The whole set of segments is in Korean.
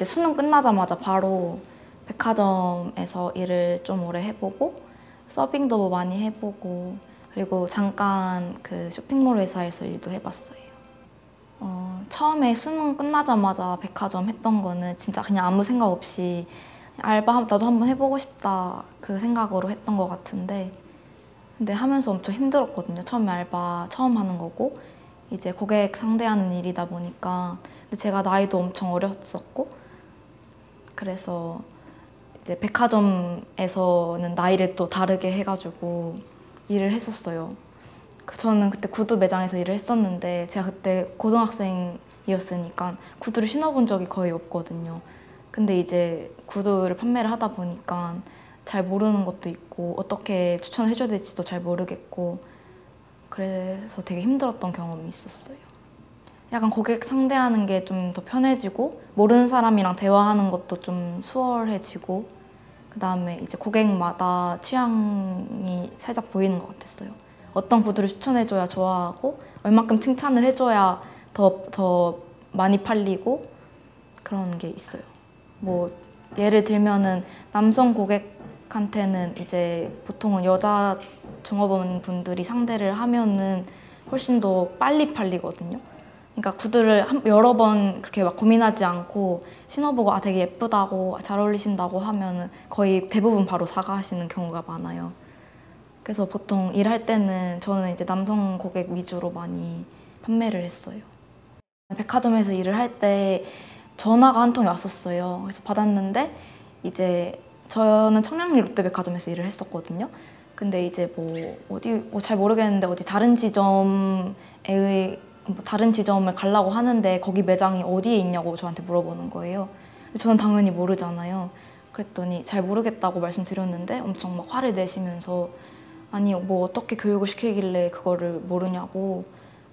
수능 끝나자마자 바로 백화점에서 일을 좀 오래 해보고 서빙도 많이 해보고 그리고 잠깐 그 쇼핑몰 회사에서 일도 해봤어요. 처음에 수능 끝나자마자 백화점 했던 거는 진짜 그냥 아무 생각 없이 알바 나도 한번 해보고 싶다 그 생각으로 했던 것 같은데 근데 하면서 엄청 힘들었거든요. 처음에 알바 처음 하는 거고 이제 고객 상대하는 일이다 보니까 근데 제가 나이도 엄청 어렸었고 그래서 이제 백화점에서는 나이를 또 다르게 해가지고 일을 했었어요. 저는 그때 구두 매장에서 일을 했었는데 제가 그때 고등학생이었으니까 구두를 신어본 적이 거의 없거든요. 근데 이제 구두를 판매를 하다 보니까 잘 모르는 것도 있고 어떻게 추천을 해줘야 될지도 잘 모르겠고 그래서 되게 힘들었던 경험이 있었어요. 약간 고객 상대하는 게 좀 더 편해지고 모르는 사람이랑 대화하는 것도 좀 수월해지고 그 다음에 이제 고객마다 취향이 살짝 보이는 것 같았어요. 어떤 구두를 추천해줘야 좋아하고 얼만큼 칭찬을 해줘야 더 많이 팔리고 그런 게 있어요. 뭐 예를 들면은 남성 고객한테는 이제 보통은 여자 종업원 분들이 상대를 하면은 훨씬 더 빨리 팔리거든요. 그러니까 구두를 여러 번 그렇게 막 고민하지 않고 신어보고 아 되게 예쁘다고 잘 어울리신다고 하면은 거의 대부분 바로 사가시는 경우가 많아요. 그래서 보통 일할 때는 저는 이제 남성 고객 위주로 많이 판매를 했어요. 백화점에서 일을 할 때 전화가 한 통이 왔었어요. 그래서 받았는데 이제 저는 청량리 롯데백화점에서 일을 했었거든요. 근데 이제 잘 모르겠는데 어디 다른 지점에 다른 지점을 가려고 하는데 거기 매장이 어디에 있냐고 저한테 물어보는 거예요. 저는 당연히 모르잖아요. 그랬더니 잘 모르겠다고 말씀드렸는데 엄청 막 화를 내시면서 아니 뭐 어떻게 교육을 시키길래 그거를 모르냐고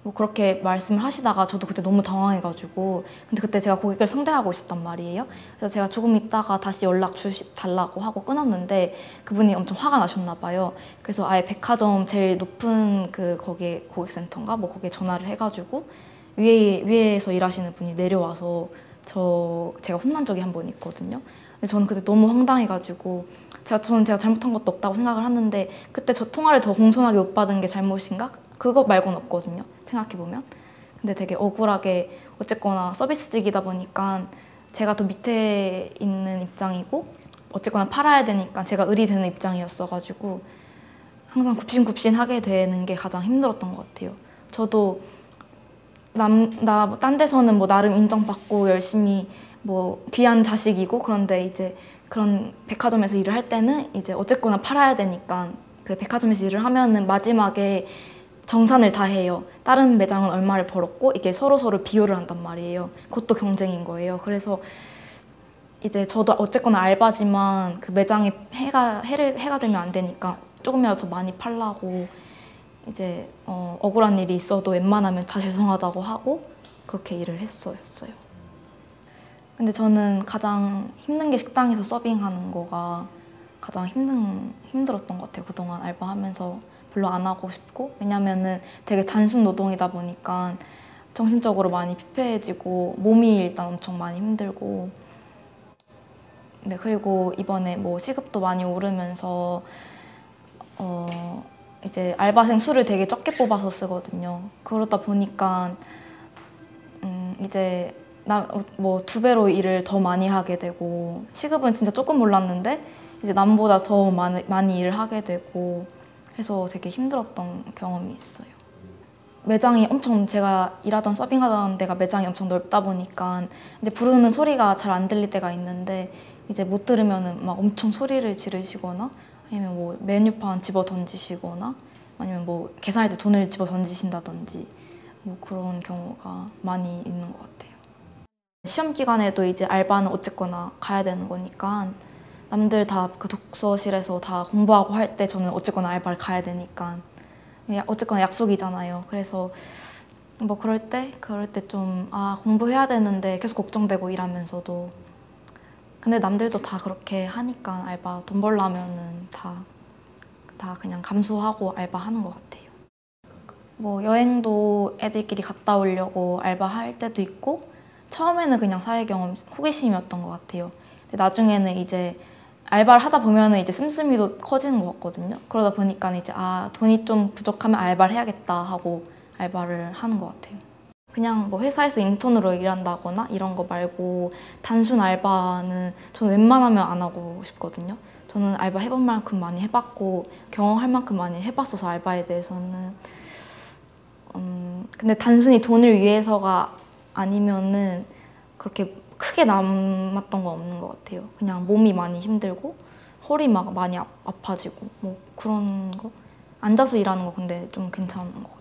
뭐 그렇게 말씀을 하시다가 저도 그때 너무 당황해가지고 근데 그때 제가 고객을 상대하고 있었단 말이에요. 그래서 제가 조금 있다가 다시 연락 달라고 하고 끊었는데 그분이 엄청 화가 나셨나 봐요. 그래서 아예 백화점 제일 높은 거기 고객센터인가 뭐 거기에 전화를 해가지고 위에서 일하시는 분이 내려와서 제가 혼난 적이 한 번 있거든요. 근데 저는 그때 너무 황당해가지고 저는 제가 잘못한 것도 없다고 생각을 하는데 그때 저 통화를 더 공손하게 못 받은 게 잘못인가? 그거 말고는 없거든요. 생각해보면. 근데 되게 억울하게 어쨌거나 서비스직이다 보니까 제가 더 밑에 있는 입장이고 어쨌거나 팔아야 되니까 제가 을이 되는 입장이었어가지고 항상 굽신굽신하게 되는 게 가장 힘들었던 것 같아요. 저도 딴 데서는 뭐 나름 인정받고 열심히 뭐 귀한 자식이고 그런데 이제 그런 백화점에서 일을 할 때는 이제 어쨌거나 팔아야 되니까 그 백화점에서 일을 하면은 마지막에 정산을 다 해요. 다른 매장은 얼마를 벌었고 이게 서로 비교를 한단 말이에요. 그것도 경쟁인 거예요. 그래서 이제 저도 어쨌거나 알바지만 그 매장이 해가 되면 안 되니까 조금이라도 더 많이 팔라고 이제 억울한 일이 있어도 웬만하면 다 죄송하다고 하고 그렇게 일을 했었어요. 근데 저는 가장 힘든 게 식당에서 서빙하는 거가 가장 힘들었던 것 같아요. 그동안 알바하면서 별로 안 하고 싶고 왜냐면은 되게 단순 노동이다 보니까 정신적으로 많이 피폐해지고 몸이 일단 엄청 많이 힘들고 네, 그리고 이번에 뭐 시급도 많이 오르면서 이제 알바생 수를 되게 적게 뽑아서 쓰거든요. 그러다 보니까 이제 뭐 2배로 일을 더 많이 하게 되고 시급은 진짜 조금 올랐는데 이제 남보다 더 많이 일을 하게 되고 해서 되게 힘들었던 경험이 있어요. 매장이 제가 일하던 서빙하던 데가 매장이 엄청 넓다 보니까 이제 부르는 소리가 잘 안 들릴 때가 있는데 이제 못 들으면은 막 엄청 소리를 지르시거나 아니면 뭐 메뉴판 집어 던지시거나 아니면 뭐 계산할 때 돈을 집어 던지신다든지 뭐 그런 경우가 많이 있는 것 같아요. 시험 기간에도 이제 알바는 어쨌거나 가야 되는 거니까 남들 다 그 독서실에서 다 공부하고 할 때 저는 어쨌거나 알바를 가야 되니까 어쨌거나 약속이잖아요. 그래서 뭐 그럴 때 좀 공부해야 되는데 계속 걱정되고 일하면서도 근데 남들도 다 그렇게 하니까 알바 돈 벌려면은 다 그냥 감수하고 알바하는 것 같아요. 뭐 여행도 애들끼리 갔다 오려고 알바할 때도 있고 처음에는 그냥 사회 경험 호기심이었던 것 같아요. 근데 나중에는 이제 알바를 하다 보면은 이제 씀씀이도 커지는 것 같거든요. 그러다 보니까 이제 돈이 좀 부족하면 알바를 해야겠다 하고 알바를 하는 것 같아요. 그냥 뭐 회사에서 인턴으로 일한다거나 이런 거 말고 단순 알바는 저는 웬만하면 안 하고 싶거든요. 저는 알바 해본 만큼 많이 해봤고 경험할 만큼 많이 해봤어서 알바에 대해서는 근데 단순히 돈을 위해서가 아니면은 그렇게 크게 남았던 건 없는 것 같아요. 그냥 몸이 많이 힘들고 허리 막 많이 아파지고 뭐 그런 거 앉아서 일하는 거 근데 좀 괜찮은 거.